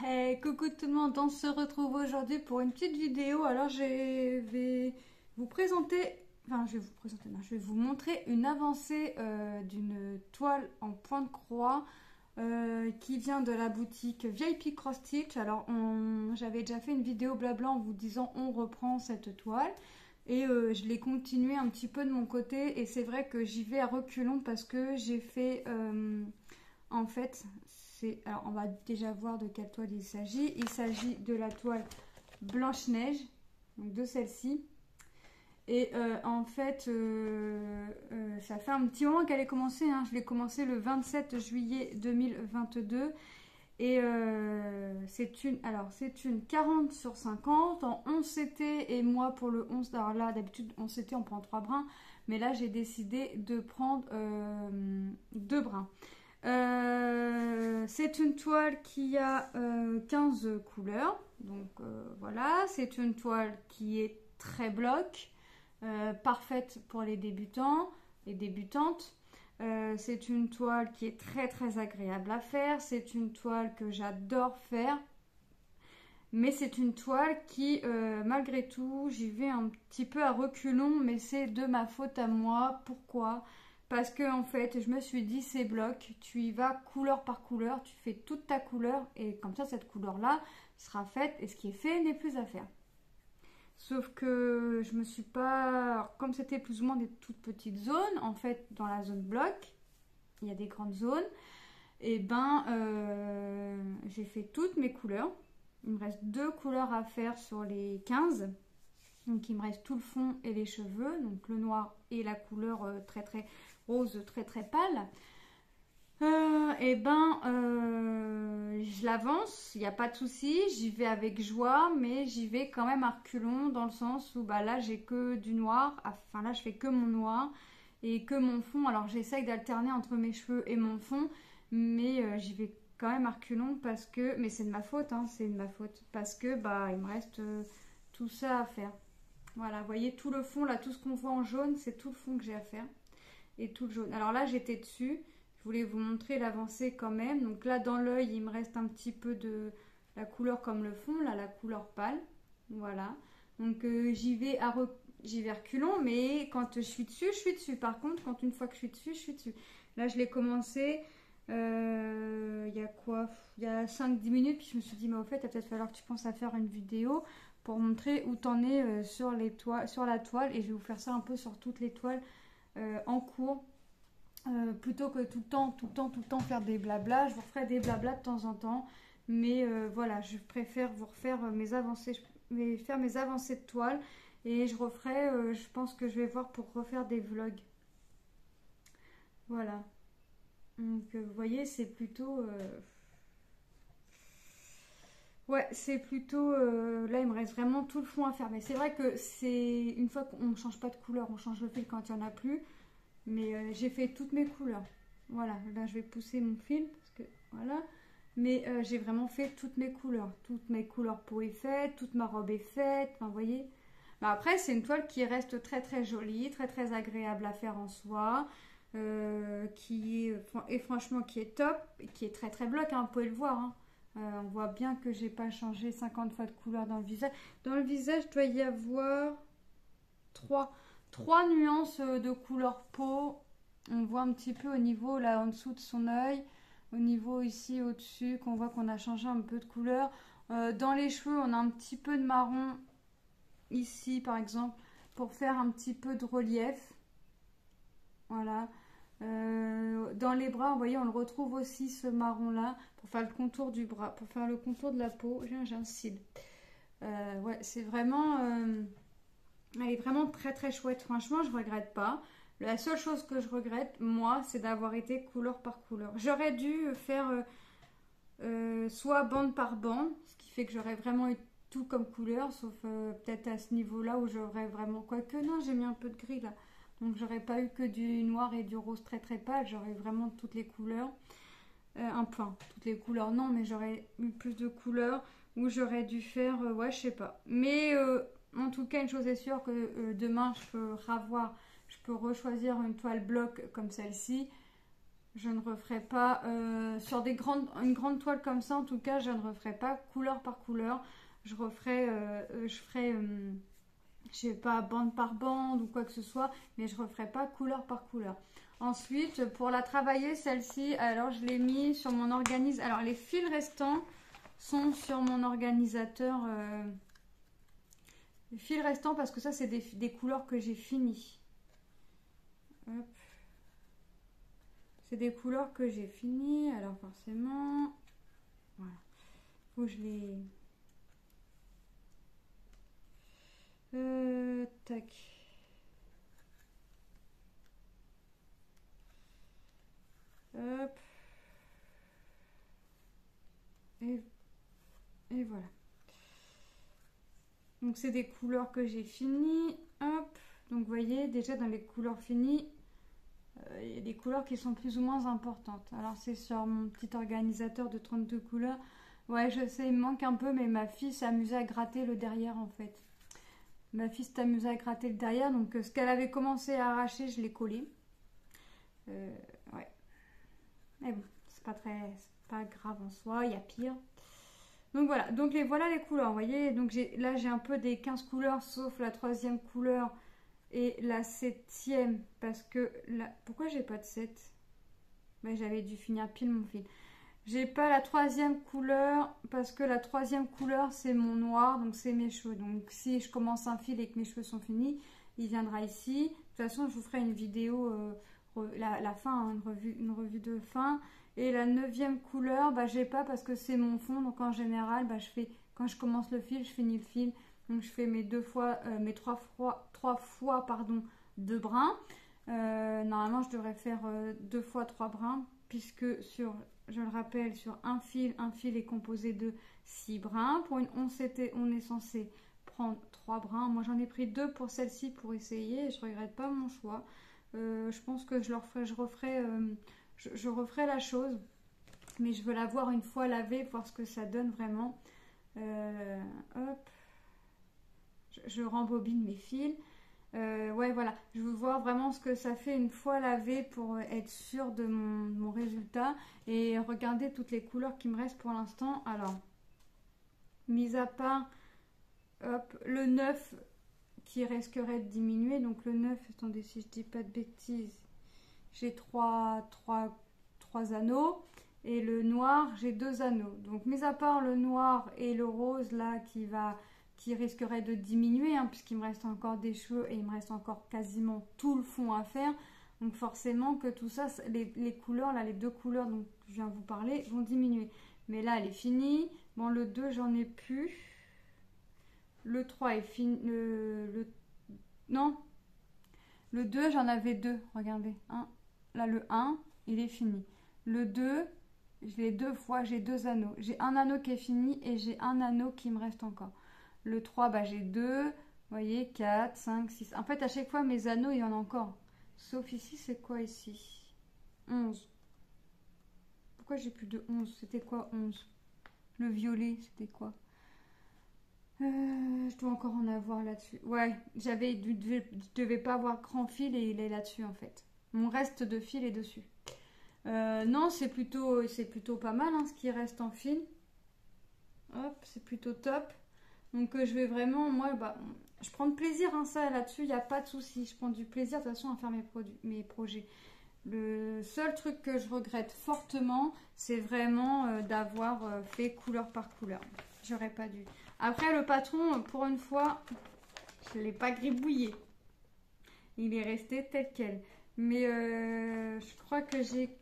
Hey, coucou tout le monde, on se retrouve aujourd'hui pour une petite vidéo. Alors je vais vous présenter, non, je vais vous montrer une avancée d'une toile en point de croix qui vient de la boutique VIP Cross Stitch. Alors j'avais déjà fait une vidéo blabla en vous disant on reprend cette toile. Et je l'ai continué un petit peu de mon côté et c'est vrai que j'y vais à reculons parce que j'ai fait, en fait, alors on va déjà voir de quelle toile il s'agit. Il s'agit de la toile Blanche-Neige, donc de celle-ci. Et en fait, ça fait un petit moment qu'elle est commencée, hein. Je l'ai commencé le 27 juillet 2022. Et c'est une 40 sur 50 en 11 CT et moi pour le 11, alors là d'habitude 11 CT on prend 3 brins, mais là j'ai décidé de prendre 2 brins. C'est une toile qui a 15 couleurs, donc voilà, c'est une toile qui est très bloc, parfaite pour les débutants et débutantes. C'est une toile qui est très très agréable à faire, c'est une toile que j'adore faire, mais c'est une toile qui malgré tout j'y vais un petit peu à reculons, mais c'est de ma faute à moi. Pourquoi? Parce que en fait je me suis dit c'est bloc, tu y vas couleur par couleur, tu fais toute ta couleur et comme ça cette couleur là sera faite et ce qui est fait n'est plus à faire. Sauf que je me suis pas... Alors, comme c'était plus ou moins des toutes petites zones, en fait, dans la zone bloc, il y a des grandes zones, et ben, j'ai fait toutes mes couleurs. Il me reste 2 couleurs à faire sur les 15. Donc, il me reste tout le fond et les cheveux, donc le noir et la couleur très très rose, très très pâle. Et ben, je l'avance, il n'y a pas de souci, j'y vais avec joie, mais j'y vais quand même à reculons dans le sens où bah là j'ai que du noir, enfin là je fais que mon noir et que mon fond. Alors j'essaye d'alterner entre mes cheveux et mon fond, mais j'y vais quand même à reculons parce que, mais c'est de ma faute, hein, c'est de ma faute, parce que bah il me reste tout ça à faire. Voilà, vous voyez tout le fond là, tout ce qu'on voit en jaune, c'est tout le fond que j'ai à faire et tout le jaune. Alors là j'étais dessus. Je voulais vous montrer l'avancée quand même. Donc là, dans l'œil, il me reste un petit peu de la couleur comme le fond, là, la couleur pâle. Voilà. Donc j'y vais à reculons, mais quand je suis dessus, je suis dessus. Par contre, quand une fois que je suis dessus, je suis dessus. Là, je l'ai commencé il y a quoi? Il y a 5-10 minutes, puis je me suis dit, mais au fait, il va peut-être falloir que tu penses à faire une vidéo pour montrer où t'en es sur la toile. Et je vais vous faire ça un peu sur toutes les toiles en cours. Plutôt que tout le temps faire des blablas. Je vous referai des blablas de temps en temps, mais voilà, je préfère vous refaire mes avancées, faire mes avancées de toile, et je referai, je pense que je vais voir pour refaire des vlogs. Voilà, donc vous voyez, c'est plutôt ouais, c'est plutôt là il me reste vraiment tout le fond à faire, mais c'est vrai que c'est une fois qu'on ne change pas de couleur, on change le fil quand il n'y en a plus. Mais j'ai fait toutes mes couleurs. Voilà, là je vais pousser mon fil parce que voilà. Mais j'ai vraiment fait toutes mes couleurs. Toutes mes couleurs peau est faite, toute ma robe est faite. Enfin, vous voyez. Mais après, c'est une toile qui reste très très jolie, très très agréable à faire en soi. Et franchement qui est top, et qui est très très bloc, hein, vous pouvez le voir. Hein. On voit bien que j'ai pas changé 50 fois de couleur dans le visage. Dans le visage, il doit y avoir 3 nuances de couleur peau. On voit un petit peu au niveau là en dessous de son œil, au niveau ici au-dessus, qu'on voit qu'on a changé un peu de couleur. Dans les cheveux, on a un petit peu de marron ici par exemple, pour faire un petit peu de relief. Voilà. Dans les bras, vous voyez, on le retrouve aussi ce marron là, pour faire le contour du bras, pour faire le contour de la peau. J'ai un cil. Ouais, c'est vraiment... elle est vraiment très très chouette, franchement je regrette pas. La seule chose que je regrette moi, c'est d'avoir été couleur par couleur. J'aurais dû faire soit bande par bande, ce qui fait que j'aurais vraiment eu tout comme couleur, sauf peut-être à ce niveau là où j'aurais vraiment... Quoique non, j'ai mis un peu de gris là, donc j'aurais pas eu que du noir et du rose très très pâle, j'aurais vraiment toutes les couleurs. Toutes les couleurs non, mais j'aurais eu plus de couleurs, où j'aurais dû faire, ouais je sais pas. Mais en tout cas, une chose est sûre, que demain, je peux rechoisir une toile bloc comme celle-ci. Je ne referai pas sur une grande toile comme ça, en tout cas, je ne referai pas couleur par couleur. Je ferai, je sais pas, bande par bande ou quoi que ce soit, mais je referai pas couleur par couleur. Ensuite, pour la travailler, celle-ci, alors je l'ai mis sur mon organisateur. Alors les fils restants sont sur mon organisateur. Les fils restants, parce que ça, c'est des couleurs que j'ai finies. Hop. C'est des couleurs que j'ai finies, alors forcément, voilà. Faut que je les... tac. Hop. Et voilà. Donc c'est des couleurs que j'ai finies. Hop. Donc vous voyez, déjà dans les couleurs finies, il y a des couleurs qui sont plus ou moins importantes. Alors c'est sur mon petit organisateur de 32 couleurs. Ouais, je sais, il me manque un peu, mais ma fille s'amusait à gratter le derrière en fait. Ma fille s'est amusée à gratter le derrière, donc ce qu'elle avait commencé à arracher, je l'ai collé. Ouais. Mais bon, c'est pas grave en soi, il y a pire. Donc voilà, donc voilà les couleurs, vous voyez. Donc là j'ai un peu des 15 couleurs, sauf la 3e couleur et la 7e, parce que pourquoi j'ai pas de 7? Ben, j'avais dû finir pile mon fil. J'ai pas la 3e couleur parce que la 3e couleur c'est mon noir, donc c'est mes cheveux. Donc si je commence un fil et que mes cheveux sont finis, il viendra ici. De toute façon, je vous ferai une vidéo, la fin, hein, une revue de fin. Et la 9e couleur, bah, j'ai pas parce que c'est mon fond. Donc en général, bah, quand je commence le fil, je finis le fil. Donc je fais mes 3 fois, pardon, 2 brins. Normalement, je devrais faire 2 fois 3 brins, puisque je le rappelle, sur un fil est composé de 6 brins. Pour une once, on est censé prendre 3 brins. Moi, j'en ai pris 2 pour celle-ci pour essayer et je regrette pas mon choix. Je pense que je referai la chose, mais je veux la voir une fois lavée, voir ce que ça donne vraiment. Hop, je rembobine mes fils. Ouais, voilà, je veux voir vraiment ce que ça fait une fois lavé pour être sûre de mon résultat et regarder toutes les couleurs qui me restent pour l'instant. Alors, mis à part hop, le 9 qui risquerait de diminuer, donc le 9, attendez si je dis pas de bêtises, j'ai 3 anneaux et le noir, j'ai 2 anneaux. Donc, mis à part le noir et le rose là qui risquerait de diminuer, hein, puisqu'il me reste encore des cheveux et il me reste encore quasiment tout le fond à faire. Donc forcément que tout ça, les couleurs, là, les 2 couleurs dont je viens vous parler, vont diminuer. Mais là, elle est finie. Bon, le 2, j'en ai plus. Le 3 est fini. Non. Le 2, j'en avais 2. Regardez. Hein. Là, le 1, il est fini. Le 2, je l'ai 2 fois, j'ai 2 anneaux. J'ai un anneau qui est fini et j'ai un anneau qui me reste encore. Le 3, bah, j'ai 2, vous voyez, 4, 5, 6. En fait, à chaque fois, mes anneaux, il y en a encore. Sauf ici, c'est quoi ici? 11. Pourquoi j'ai plus de 11? C'était quoi 11? Le violet, c'était quoi? Je dois encore en avoir là-dessus. Ouais, je devais pas avoir grand fil et il est là-dessus, en fait. Mon reste de fil est dessus. Non, c'est plutôt pas mal, hein, ce qui reste en fil. Hop, c'est plutôt top. Donc je vais vraiment, moi, je prends de plaisir, hein, ça là-dessus, il n'y a pas de souci. Je prends du plaisir de toute façon à faire mes projets. Le seul truc que je regrette fortement, c'est vraiment d'avoir fait couleur par couleur. J'aurais pas dû. Après, le patron, pour une fois, je ne l'ai pas gribouillé. Il est resté tel quel. Mais je crois que j'ai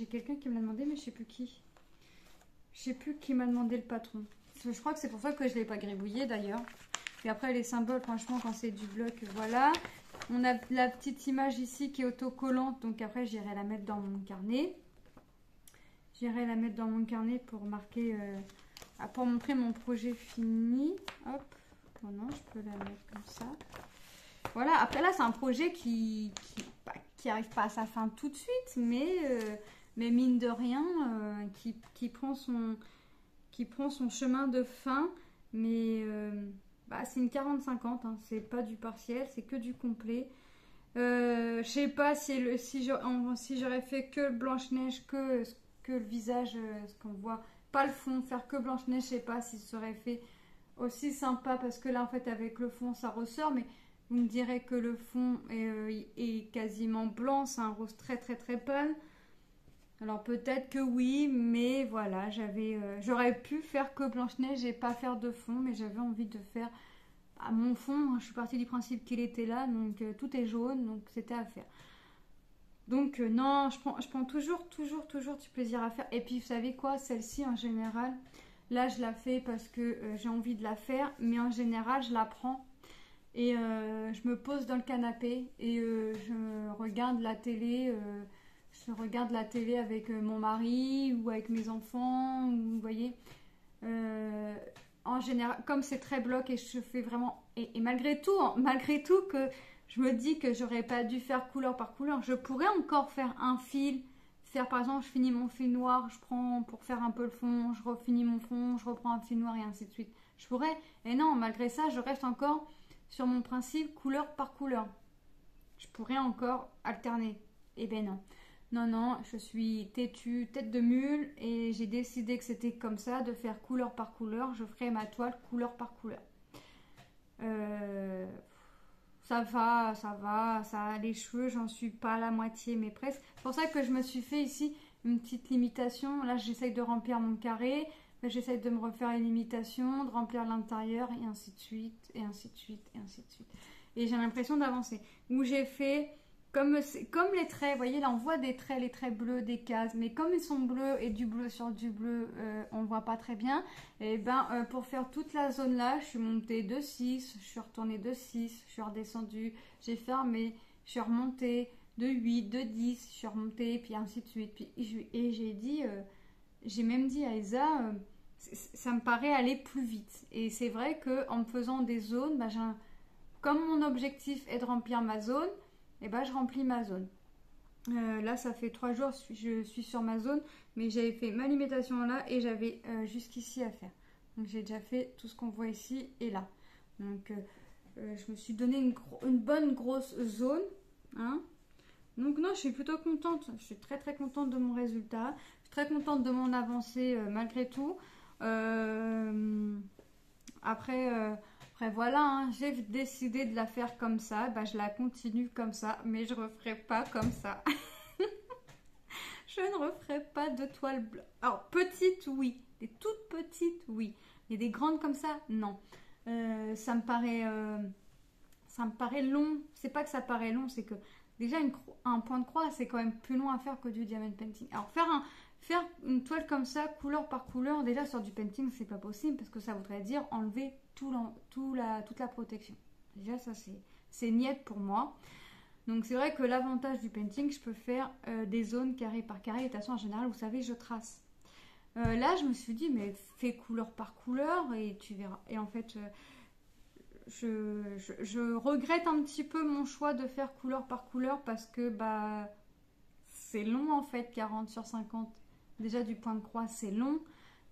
quelqu'un qui me l'a demandé, mais je ne sais plus qui. Je ne sais plus qui m'a demandé le patron. Je crois que c'est pour ça que je ne l'ai pas gribouillé d'ailleurs. Et après les symboles, franchement, quand c'est du bloc, voilà. On a la petite image ici qui est autocollante. Donc après, j'irai la mettre dans mon carnet. J'irai la mettre dans mon carnet pour marquer, pour montrer mon projet fini. Hop. Oh non, je peux la mettre comme ça. Voilà. Après là, c'est un projet qui arrive pas à sa fin tout de suite, mais mine de rien, qui prend son chemin de fin, mais c'est une 40-50, hein, c'est pas du partiel, c'est que du complet. Je sais pas si j'aurais fait que Blanche-Neige, que le visage, ce qu'on voit, pas le fond, faire que Blanche-Neige, je sais pas si ça aurait fait aussi sympa parce que là en fait avec le fond ça ressort, mais vous me direz que le fond est quasiment blanc, c'est un rose très très très pâle. Alors peut-être que oui, mais voilà, j'aurais pu faire que Blanche-Neige et pas faire de fond, mais j'avais envie de faire à mon fond. Je suis partie du principe qu'il était là, donc tout est jaune, donc c'était à faire. Donc non, je prends toujours du plaisir à faire. Et puis vous savez quoi, celle-ci en général, là je la fais parce que j'ai envie de la faire, mais en général je la prends et je me pose dans le canapé et je regarde la télé. Je regarde la télé avec mon mari ou avec mes enfants, ou, vous voyez. En général, comme c'est très bloc et je fais vraiment... Et malgré tout, hein, malgré tout que je me dis que j'aurais pas dû faire couleur par couleur, je pourrais encore faire un fil. Faire par exemple, je finis mon fil noir, je prends pour faire un peu le fond, je refinis mon fond, je reprends un fil noir et ainsi de suite. Je pourrais. Et non, malgré ça, je reste encore sur mon principe couleur par couleur. Je pourrais encore alterner. Eh ben non. Non, non, je suis têtue, tête de mule et j'ai décidé que c'était comme ça, de faire couleur par couleur. Je ferai ma toile couleur par couleur. Ça va, les cheveux, j'en suis pas à la moitié, mais presque. C'est pour ça que je me suis fait ici une petite limitation. Là, j'essaye de remplir mon carré, j'essaye de me refaire une limitation, de remplir l'intérieur, et ainsi de suite, et ainsi de suite, et ainsi de suite. Et j'ai l'impression d'avancer. Où j'ai fait... Comme les traits, vous voyez là on voit des traits, les traits bleus des cases, mais comme ils sont bleus et du bleu sur du bleu, on ne voit pas très bien. Et ben pour faire toute la zone là, je suis montée de 6, je suis retournée de 6, je suis redescendue, j'ai fermé, je suis remontée de 8, de 10, je suis remontée, puis ainsi de suite. Et j'ai même dit à Isa, ça me paraît aller plus vite. Et c'est vrai qu'en me faisant des zones, comme mon objectif est de remplir ma zone, et ben je remplis ma zone. Là ça fait 3 jours je suis sur ma zone, mais j'avais fait ma limitation là et j'avais jusqu'ici à faire. Donc j'ai déjà fait tout ce qu'on voit ici et là. Donc je me suis donné une bonne grosse zone, hein. Donc non, je suis plutôt contente. Je suis très très contente de mon résultat. Je suis très contente de mon avancée malgré tout. Après voilà, hein, j'ai décidé de la faire comme ça, je la continue comme ça, mais je ne referai pas comme ça. Je ne referai pas de toile blanche. Alors, petites, oui. Des toutes petites, oui. Mais des grandes comme ça, non. Ça me paraît long. C'est pas que ça paraît long, c'est que déjà un point de croix, c'est quand même plus long à faire que du diamond painting. Alors, faire une toile comme ça, couleur par couleur, déjà sur du painting, c'est pas possible parce que ça voudrait dire enlever toute la protection. Déjà, ça, c'est niette pour moi. Donc, c'est vrai que l'avantage du painting, je peux faire des zones carré par carré. Et de toute façon, en général, vous savez, je trace. Là, je me suis dit, mais fais couleur par couleur et tu verras. Et en fait, je regrette un petit peu mon choix de faire couleur par couleur parce que c'est long en fait, 40 sur 50. Déjà du point de croix c'est long,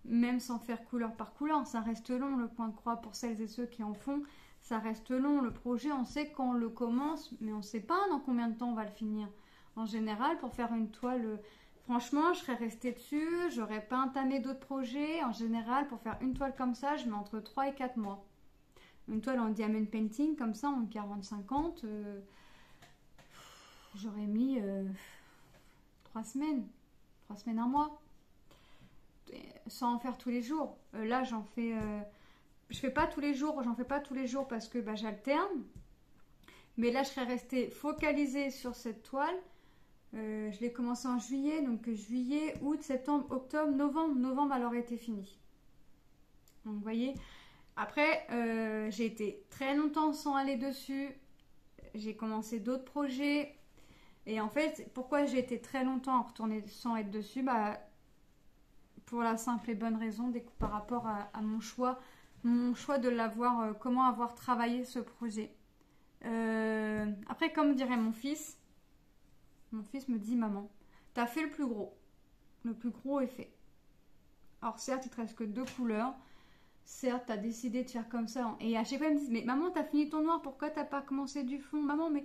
même sans faire couleur par couleur, ça reste long le point de croix pour celles et ceux qui en font, ça reste long. Le projet, on sait quand on le commence, mais on ne sait pas dans combien de temps on va le finir. En général, pour faire une toile, franchement, je serais restée dessus, j'aurais pas entamé d'autres projets. En général, pour faire une toile comme ça, je mets entre 3 et 4 mois. Une toile en diamond painting, comme ça, en 40-50, j'aurais mis 3 semaines. 3 semaines, un mois. Sans en faire tous les jours. Là, je fais pas tous les jours, j'en fais pas tous les jours parce que j'alterne. Mais là, je serais restée focalisée sur cette toile. Je l'ai commencé en juillet, donc juillet, août, septembre, octobre, novembre. Novembre, elle aurait été finie. Donc, vous voyez. Après, j'ai été très longtemps sans aller dessus. J'ai commencé d'autres projets. Et en fait, pourquoi j'ai été très longtemps retournée sans être dessus, pour la simple et bonne raison par rapport à mon choix de l'avoir, comment avoir travaillé ce projet. Après, comme dirait mon fils me dit, maman, t'as fait le plus gros est fait. Alors certes, il te reste que 2 couleurs, certes, t'as décidé de faire comme ça, et à chaque fois, ils me disent, mais maman, t'as fini ton noir, pourquoi t'as pas commencé du fond? Maman, mais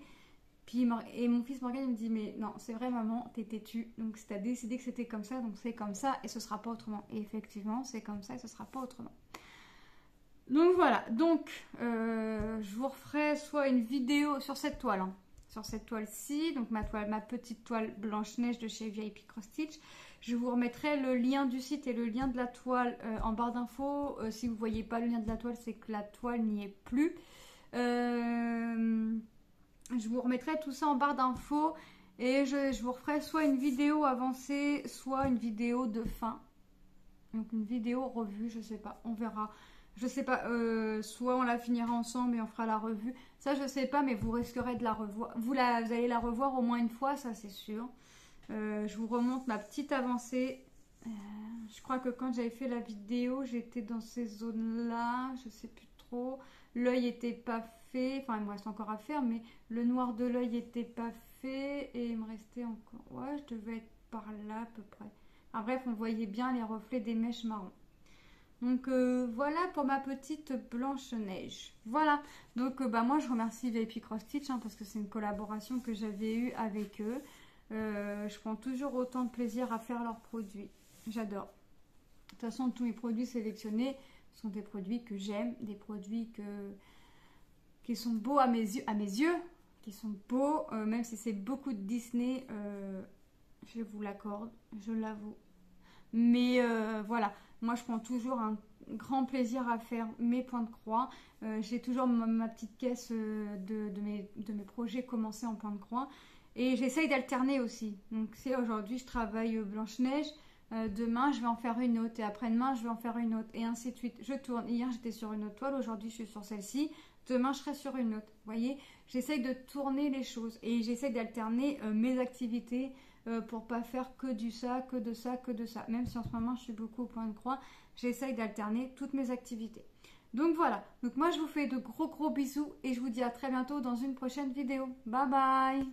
Puis et mon fils Morgan il me dit mais non c'est vrai maman t'es têtue donc si t'as décidé que c'était comme ça donc c'est comme ça et ce sera pas autrement et effectivement c'est comme ça et ce sera pas autrement. Donc voilà donc je vous referai soit une vidéo sur cette toile hein, sur cette toile-ci donc ma petite toile Blanche-Neige de chez VIP Cross Stitch. Je vous remettrai le lien du site et le lien de la toile en barre d'infos. Si vous voyez pas le lien de la toile c'est que la toile n'y est plus. Je vous remettrai tout ça en barre d'infos et je vous referai soit une vidéo avancée, soit une vidéo de fin. Donc une vidéo revue, je sais pas, on verra. Je sais pas, soit on la finira ensemble et on fera la revue. Ça je sais pas, mais vous risquerez de la revoir. Vous allez la revoir au moins une fois, ça c'est sûr. Je vous remonte ma petite avancée. Je crois que quand j'avais fait la vidéo, j'étais dans ces zones-là, je sais plus trop. L'œil était pas fait, enfin il me reste encore à faire, mais le noir de l'œil était pas fait et il me restait encore. Ouais, je devais être par là à peu près. Enfin, bref, on voyait bien les reflets des mèches marron. Donc voilà pour ma petite Blanche-Neige. Voilà, donc moi je remercie VIP Cross Stitch hein, parce que c'est une collaboration que j'avais eue avec eux. Je prends toujours autant de plaisir à faire leurs produits. J'adore. De toute façon, tous mes produits sélectionnés sont des produits que j'aime, des produits qui sont beaux à mes yeux, qui sont beaux, même si c'est beaucoup de Disney, je vous l'accorde, je l'avoue. Mais voilà, moi je prends toujours un grand plaisir à faire mes points de croix. J'ai toujours ma petite caisse de mes projets commencés en points de croix. Et j'essaye d'alterner aussi. Donc c'est aujourd'hui je travaille Blanche-Neige, demain je vais en faire une autre et après-demain je vais en faire une autre et ainsi de suite. Je tourne. Hier j'étais sur une autre toile, aujourd'hui je suis sur celle-ci, demain je serai sur une autre. Vous voyez, j'essaye de tourner les choses et j'essaye d'alterner mes activités pour pas faire que du ça, que de ça, que de ça. Même si en ce moment je suis beaucoup au point de croix, j'essaye d'alterner toutes mes activités. Donc voilà, donc moi je vous fais de gros bisous et je vous dis à très bientôt dans une prochaine vidéo. Bye bye.